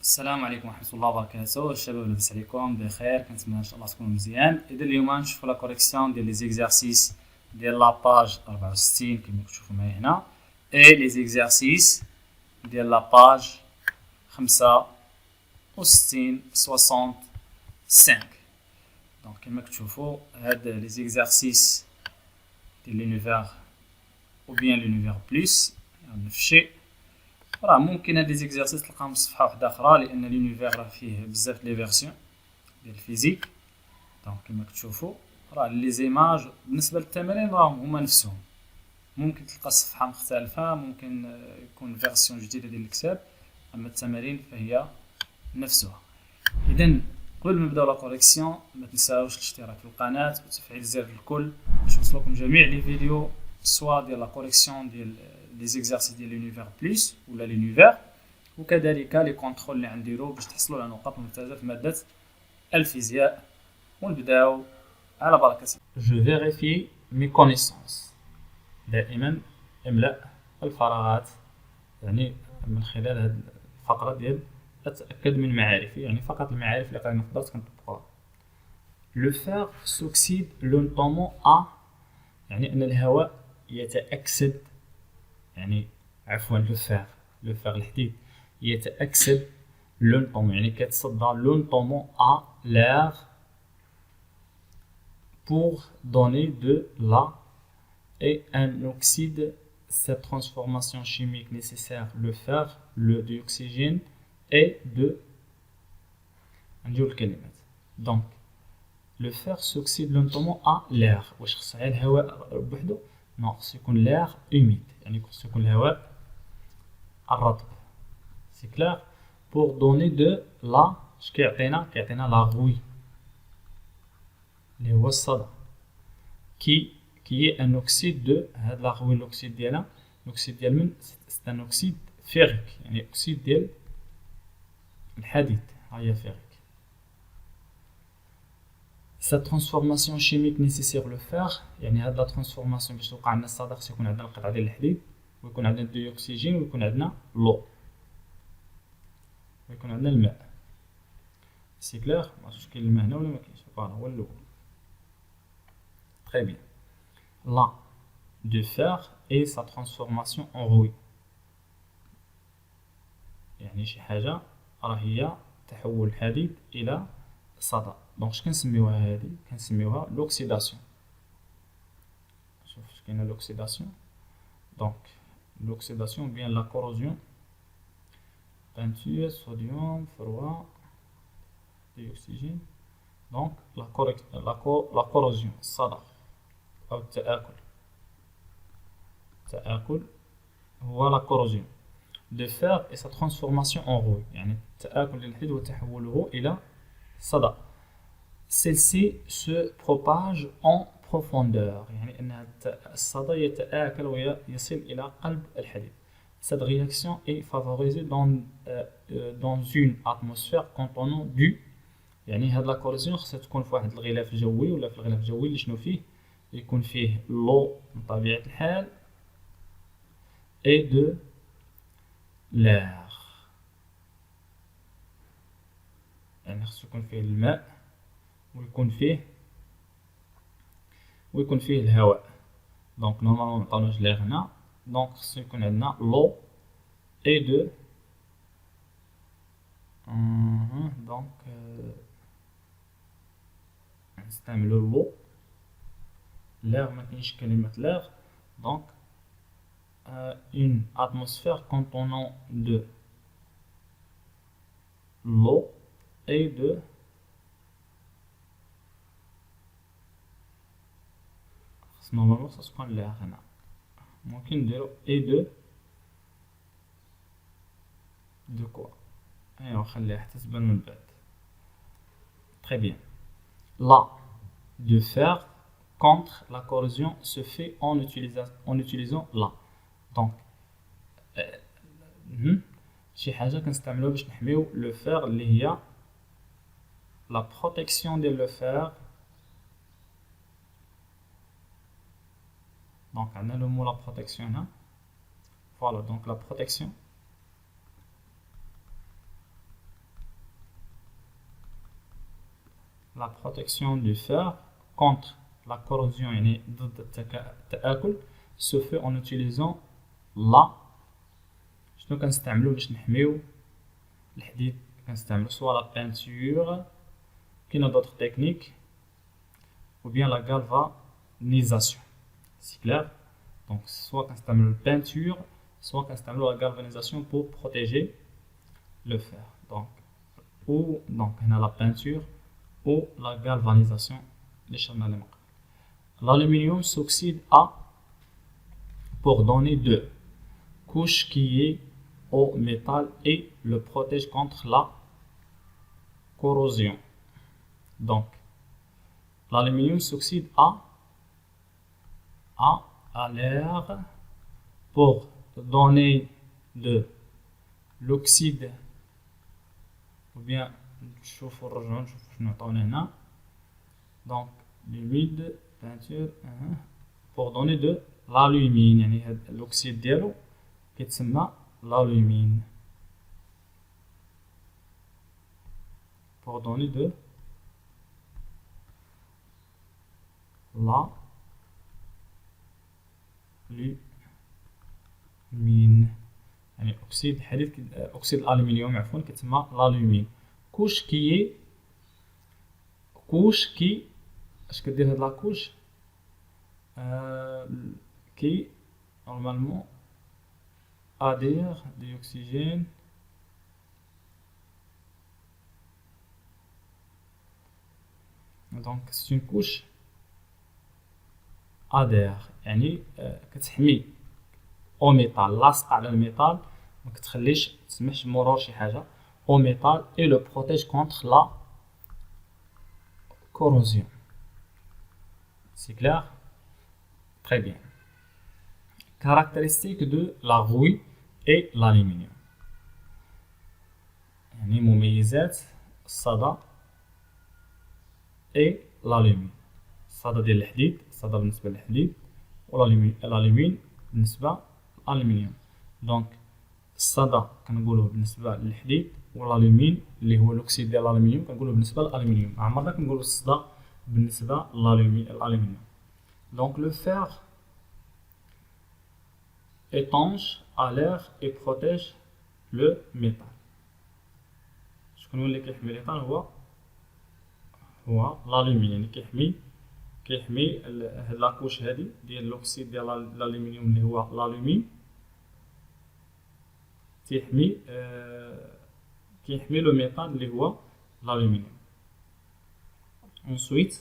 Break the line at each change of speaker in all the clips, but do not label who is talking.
السلام عليكم ورحمة الله وبركاته. الشباب لاباس عليكم بخير؟ كنتمنى ان شاء الله تكونوا مزيان. اذا اليوم نشوفوا لا كوريكسيون ديال لي زيكزارسيس ديال لا باج 64 كما كتشوفوا معايا هنا، اي لي زيكزارسيس ديال لا باج 65 65. دونك كما كتشوفوا هاد لي زيكزارسيس ديال لونيفير او بيان لونيفير بلس نفس الشيء. راه ممكن هاد لي زيكزارسيس تلقاهم في صفحه واحده اخرى لان لونيفير راه فيه بزاف لي فيرسيون ديال الفيزيك. دونك كما كتشوفوا راه لي زيماج بالنسبه للتمارين راهم هما نفسهم، ممكن تلقى صفحه مختلفه، ممكن يكون فيرسيون جديده ديال الكتاب، اما التمارين فهي نفسها. اذا قبل ما نبداو لا كوريكسيون ما تنساوش الاشتراك في القناه وتفعيل زر الكل باش يوصلكم جميع لي فيديو سواء ديال لا كوريكسيون ديال لي زيكزارسيس ديال لونيفير بلس ولا لونيفير، وكذلك لي كونترول اللي غنديرو باش تحصلوا على نقاط ممتازه في ماده الفيزياء. ونبداو على بركه الله. جو فيريفي مي كونيسونس. دائما املأ الفراغات، يعني من خلال هذه الفقره ديال اتاكد من معارفي، يعني فقط المعارف اللي غادي نقدر نطبقها. لو فير سوكسيد لونتومون يعني ان الهواء يتأكسد، يعني عفوا لو فير الحديد يتأكسد لونتومون، يعني كيتصدى لونتومون l'air pour donner de la et un oxyde. Cette transformation chimique nécessaire le fer, le dioxygène et de donc le fer s'oxyde lentement à l'air. واش خص غير الهواء بوحدو؟ نو، خص يكون l'air humide، يعني خص يكون الهواء الرطب. سي كلير. pour donner de la اش كيعطينا لا غوي اللي هو الصدى، كي est un oxyde de هاد لا غوي. الاكسيد ديالها الاكسيد ديال من c'est un oxyde ferrique، يعني اكسيد ديال الحديد، ها هي ferrique. Cette transformation chimique nécessaire le fer، يعني هاد لا ترانسفورماسيون باش توقع عندنا الصدى خص يكون عندنا القطعه ديال الحديد، ويكون عندنا الديوكسيجين، ويكون عندنا لو، ويكون عندنا الماء. سي كلير؟ ما عرفتش كاين الماء هنا ولا ما كاينش. فوالا هو الاول. Très bien. La de fer et sa transformation en rouille، يعني شي حاجه راه هي تحول الحديد الى صدى. دونك اش كنسميوها هذه؟ كنسميوها لوكسيداسيون. شوف اش كاينه لوكسيداسيون. دونك l'oxydation bien la corrosion، peinture sodium froid dioxygène. donc la corrosion الصدى أو التآكل هو la corrosion de fer et sa transformation en rouille، يعني التآكل للحديد وتحوله إلى صدى. celle-ci se propage en profondeur، يعني أن الصدى يتآكل ويصل إلى قلب الحديد. Cette réaction est favorisée dans une atmosphère contenant du، يعني هاد لا كوريزيون خصها تكون في واحد الغلاف جوي، ولا في الغلاف الجوي اللي شنو فيه يكون فيه لو بطبيعة الحال et de l'air، يعني خصو يكون فيه الماء ويكون فيه الهواء. دونك نورمالمون معطاوناش لير هنا، دونك خصو يكون عندنا لو et de دونك نستعملو لو. l'air ما كاينش كلمة l'air. دونك une atmosphère contenant de l'eau et de نورمالمون خصو تكون l'air هنا، ممكن نديرو et de quoi. ايوا خليها حتى تبان من بعد. Très bien. La de fer contre la corrosion se fait en utilisant la. donc شي حاجه كنستعملوها باش نحميو لو فير اللي هي لا بروتيكسيون ديال لو فير. دونك عندنا لو مو لا بروتيكسيون هنا. فوالا دونك لا بروتيكسيون la protection du fer contre la corrosion يعني ضد التآكل se fait en utilisant شنو كنستعملو باش نحميو الحديد كنستعملو soit la peinture كاينه d'autres techniques ou bien la galvanisation c'est clair donc soit كنستعملو la peinture soit كنستعملو la galvanisation pour protéger le fer donc هنا la peinture ou la galvanisation اللي شرنا لهم قبل. L'aluminium s'oxyde à pour donner deux couches qui est au métal et le protège contre la corrosion. Donc, l'aluminium s'oxyde à l'air pour donner de l'oxyde ou bien نشوفوا نرجعوا نشوفوا شنو عطاونا هنا donc l'humide peinture pour donner de l'alumine يعني هاد الأكسيد ديالو كيتسمى l'alumine pour donner de l'alumine يعني أكسيد الحديد أكسيد الألمنيوم عفوا كيتسمى l'alumine couche qui اش كدير هاد لاكوش qui normalement adhère d'oxygène donc c'est une couche adhère يعني كتحمي او ميتال لاصق على الميتال ما كتخليش تسمحش مرور شي حاجه au métal et le protège contre la corrosion. C'est clair? Très bien. Caractéristiques de la rouille et l'aluminium. يعني مميزات الصدى et l'alumine. الصدى ديال الحديد، الصدى بالنسبة للحديد والألمين بالنسبة للألمنيوم. Donc الصدى كنقولوه بالنسبة للحديد والالومين اللي هو الاكسيد ديال الالومنيوم كنقولوا بالنسبه للالومنيوم عمرنا كنقولوا الصدى بالنسبه للالومنيوم donc le fer étanche à l'air et protège le métal شكون اللي كيحمي الميتال هو الالومين يعني كيحمي هاد لاكوش هادي ديال الاكسيد ديال الالومنيوم اللي هو الالومين كيحمي لو ميتال اللي هو l'aluminium. Ensuite,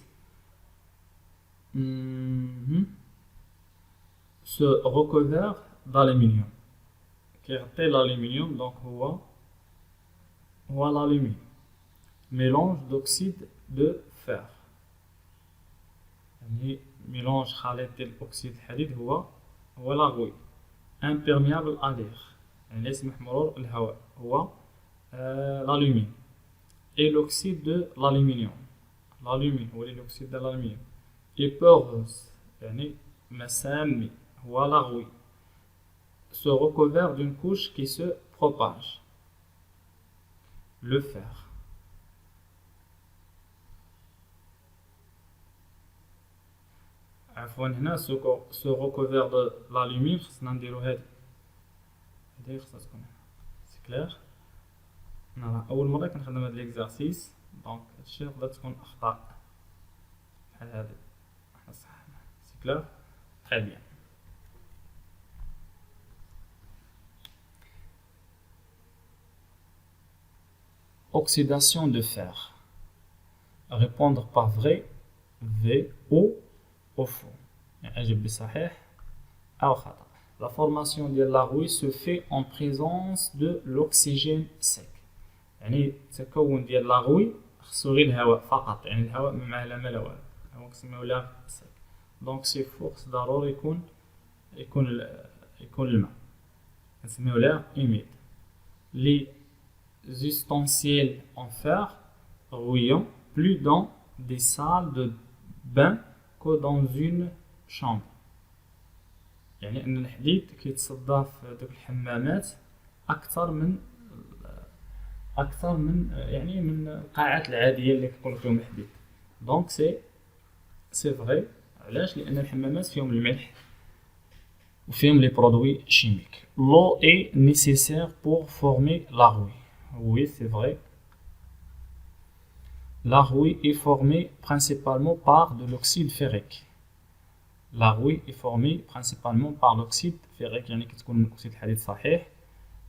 ce recouvert d'aluminium كيغطي l'aluminium donc هو l'aluminium mélange d'oxyde de fer يعني mélange خليط ديال اكسيد الحديد هو لا غوي imperméable à l'air يعني لا يسمح مرور الهواء هو l'alumine et l'oxyde de l'aluminium. L'alumine هو l'oxyde de l'aluminium. Et poreux يعني مسامي هو la rouille se recouvert d'une couche qui se propage. Le fer. عفوا هنا se recouvert de l'alumine خصنا نديرو هادي خصها تكون c'est clair. اول مره كنخدم هاد ليكزارسيس دونك هادشي تقدر تكون اخطاء بحال هادي حنا صححنا سي كلير تري بيان oxydation de fer répondre par vrai V ou au faux يعني اجب بصحيح او خطا la formation ديال la rouille se fait en présence de l'oxygène sec يعني التكون ديال لاغوي خصو غير الهواء فقط يعني الهواء ما معاه لا ما لا والو هو كنسميوه لا سيك دونك سي فو خص ضروري يكون الماء كنسميوه لا humide les ustensiles en fer rouillant plus dans des salles de bain que dans une chambre يعني ان الحديد كيتصدى في دوك الحمامات اكثر من يعني من القاعات العاديه اللي كيكون فيهم الحديد Donc c'est vrai. علاش؟ لأن الحمامات فيهم الملح وفيهم les produits chimiques. L'eau est nécessaire pour former la rouille. Oui, c'est vrai. La rouille est formée principalement par de l'oxyde ferrique. La rouille est formée principalement par l'oxyde ferrique. يعني كتكون من أكسيد الحديد صحيح.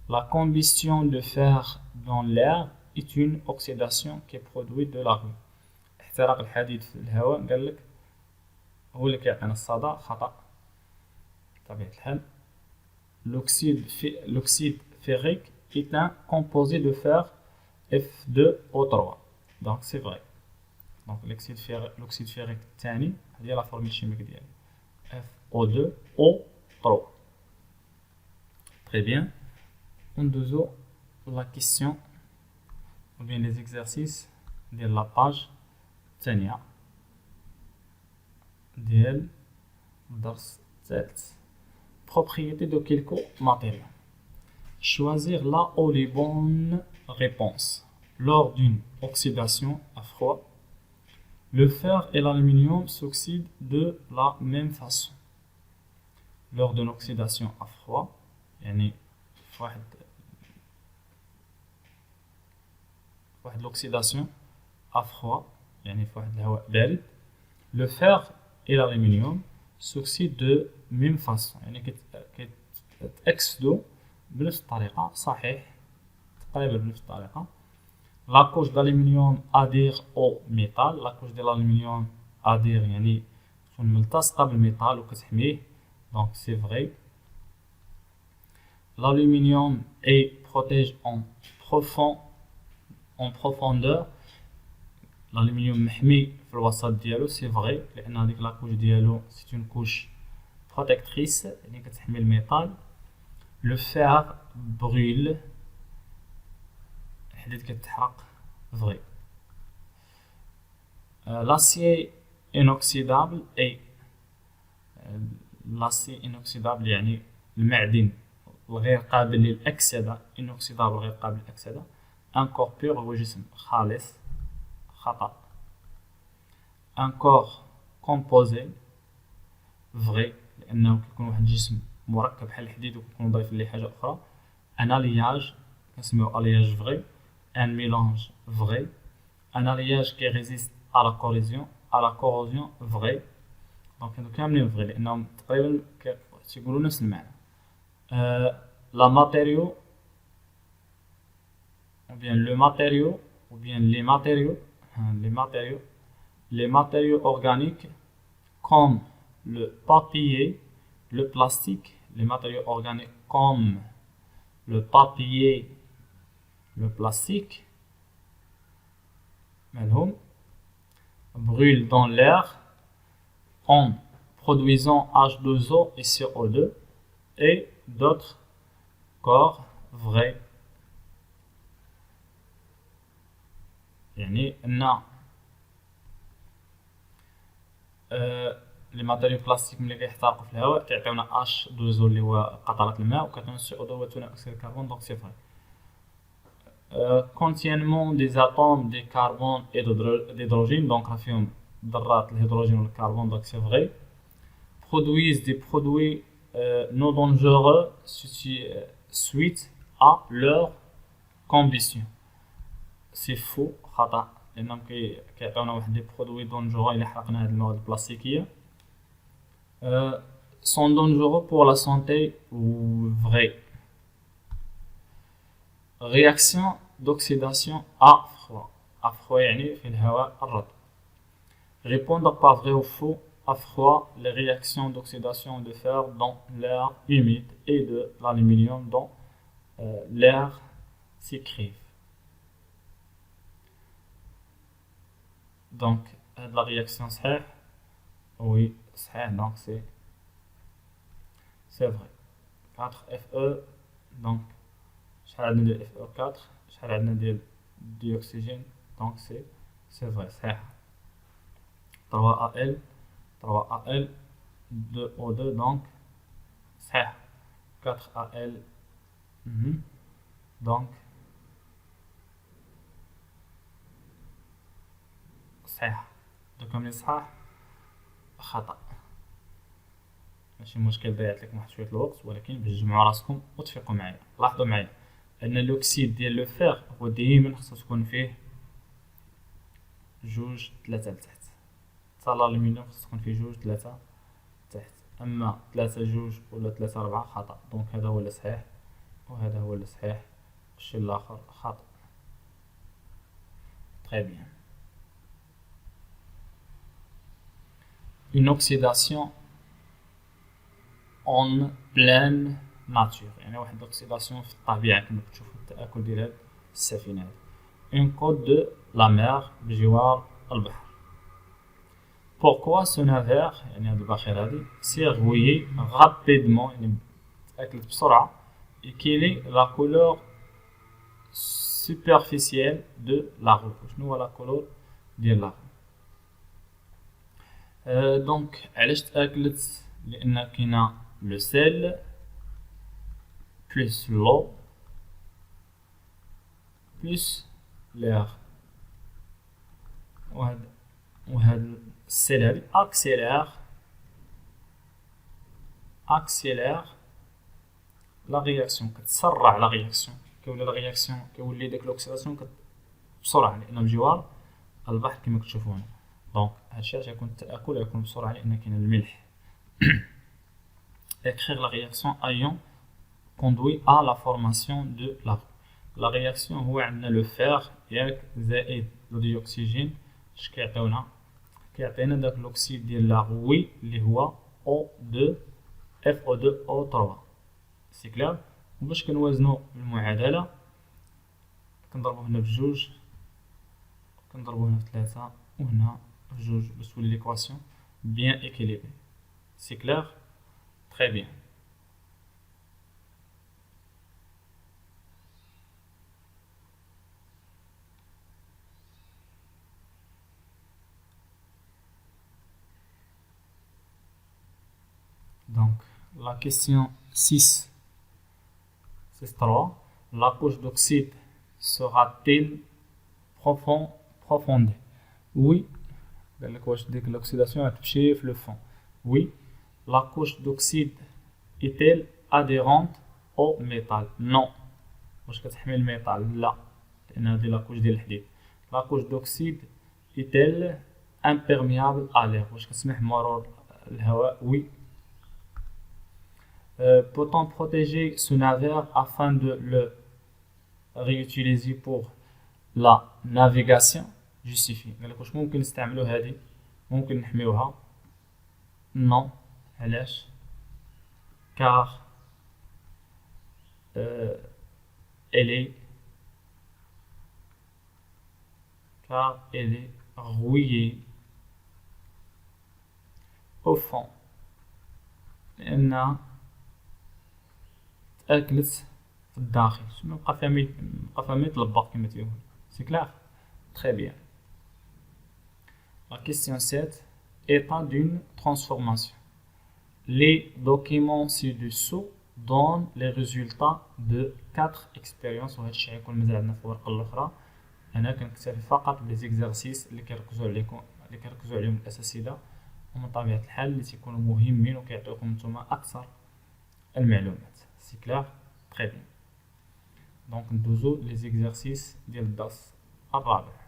La combustion de fer dans l'air est une oxydation qui produit de la rouille. احتراق الحديد في الهواء قال لك هو اللي كيعطينا الصدى. خطأ بطبيعة الحال. L'oxyde ferrique est un composé de fer F2O3. Donc c'est vrai. Donc l'oxyde ferrique الثاني هي la formule chimique ديالو FO2O3. Très bien. On doit la question ou bien les exercices de la page الثانية ديال الدرس الثالث. Propriété de quelques matériaux. Choisir la ou les bonnes réponses. Lors d'une oxydation à froid, le fer et l'aluminium s'oxydent de la même façon. Lors d'une oxydation à froid, يعني واحد l'oxydation à froid, يعني في واحد الهواء بارد, le fer et l'aluminium s'oxydent de même façon. يعني كيتأكسدوا بنفس الطريقة. صحيح, تقريبا بنفس الطريقة. La couche d'aluminium adhère au métal. La couche de l'aluminium adhère يعني تكون ملتصقة بالميتال وكتحميه. Donc c'est vrai. L'aluminium est protégé en profondeur. L'aluminium محمي في الوسط ديالو. C'est vrai. لأن هذيك la couche ديالو c'est une couche protectrice يعني كتحمي الميتال. Le fer brûle. الحديد كتحرق. Vrai. L'acier inoxydable est l'acier inoxydable يعني المعدن الغير قابل للأكسدة. inoxydable غير قابل للأكسدة. Un corps pur هو جسم خالص. خطأ. Un corps composé. Vrai. لأنه كيكون واحد الجسم مركب بحال الحديد وكيكون ضايف ليه حاجة أخرى. Un alliage كنسميوه alliage vrai. Un mélange vrai. Un alliage qui résiste à la corrosion vrai. Donc هادو كاملين vrai لأنهم تقريبا كيقولوا نفس المعنى. La matériau ou bien le matériau ou bien les matériaux organiques comme le papier, le plastique, les matériaux organiques comme le papier, le plastique, brûlent dans l'air en produisant H2O et CO2 et d'autres corps vrais. يعني أن لي ماتيريو بلاستيك ملي كيحترقوا في الهواء كيعطيونا H2O اللي هو قطرات الماء وكيعطيونا CO2 هو ثاني أكسيد الكربون. دونك سي فري. Contiennent des atomes de carbone et d'hydrogène. Donc راه فيهم ذرات الهيدروجين والكربون. دونك سي فري. Produisent des produits non dangereux suite à leur combustion. C'est faux. خطأ. لأنهم كيعطيونا واحد دي برودوي دونجورو إلا حرقنا هاد المواد البلاستيكية. sont dangereux pour la santé ou vrai. Réaction d'oxydation à froid. À froid يعني في الهواء الرطب. Répondre par vrai ou faux. À froid, les réactions d'oxydation de fer dans l'air humide et de l'aluminium dans l'air s'écrivent. Donc, la réaction صحيح. Oui, صحيح. Donc, c'est vrai. 4 Fe. Donc, شحال عندنا ديال FE4 شحال عندنا ديال ديوكسيجين. Donc, c'est vrai. صحيح. 3Al 3Al 2O2. Donc, صحيح. 4Al. Donc, صحيح. دوكا ملي صحاح خطأ، ماشي مشكل، ضيعت لكم واحد شوية الوقت، ولكن باش تجمعوا راسكم وتفيقوا معايا. لاحظوا معايا ان الاكسيد ديال لو فيغ هو ديما خصو تكون فيه 2 3 لتحت، حتى الالومنيوم خصو تكون فيه 2 3 تحت، اما 3 2 ولا 3 4 خطأ. دونك هذا هو اللي صحيح وهذا هو اللي صحيح، الشيء الاخر خطأ. Très bien. Une oxydation en pleine nature، يعني واحد الاكسيداسيون في الطبيعة كما كتشوفوا التآكل ديال هاد السفينة هادي. Une côte de la mer بجوار البحر. Pourquoi ce navire، يعني هاد الباخرة هادي s'est rouillé rapidement، يعني تآكلت بسرعة، et quelle est la couleur superficielle de la roue، شنو هو لا كولور ديال لا roue. دونك علاش تآكلت؟ لأن كاينة لو سيل بلس لو بلس لير، وهاد السيل هادي اكسيلير لا رياكسيون، كتسرع لا رياكسيون، كيولي لا رياكسيون كيولي داك لوكسيداسيون بسرعة، لأن بجوار البحر كما كتشوفوا هنا. دونك هادشي علاش يكون التآكل يكون بسرعة، لأن كاين الملح. Écrire la réaction ion conduit à la formation de la roue. La réaction هو عندنا لو فيغ ياك زائد لو ديوكسيجين، اش كيعطيونا؟ كيعطينا داك الاكسيد ديال لا روي اللي هو O2 FO2O3. سي كلير. وباش كنوازنو المعادلة كنضربو هنا بجوج، كنضربو هنا في 3 وهنا بجوج باش تولي ليكواسيون بيان équilibrée. C'est clair? Très bien. Donc, la question 6, c'est 3. La couche d'oxyde sera-t-elle profonde? Oui. L'oxydation est touchée le fond. Oui. La couche d'oxyde est-elle adhérente au métal? Non. واش كتحمل الميتال؟ لا، لأن هذه لا كوش ديال الحديد. La couche d'oxyde est-elle imperméable à l'air؟ واش كتسمح بمرور الهواء؟ Oui. Peut-on protéger ce navire afin de le réutiliser pour la navigation? Justifie. قال لك واش ممكن نستعملوا هذه، ممكن نحميوها؟ Non. علاش؟ car elle est rouillée au fond، لأنها تأكلت في الداخل، مبقى فيها ما يتلبق كما تيقول. سي كلار؟ تري بيان. La question 7. État d'une transformation. Les documents ci-dessous donnent les résultats de 4 expériences، وهذا الشيء يكون مازال عندنا في الورقة الأخرى. أنا كنكتفي فقط بليزيكزارسيس اللي كيركزوا عليهم الأساتذة، ومن طبيعة الحال اللي تيكونوا مهمين وكيعطيوكم نتوما أكثر المعلومات. سي كلار؟ تري بيان. دونك ندوزو ليزيكزارسيس ديال الدرس الرابع.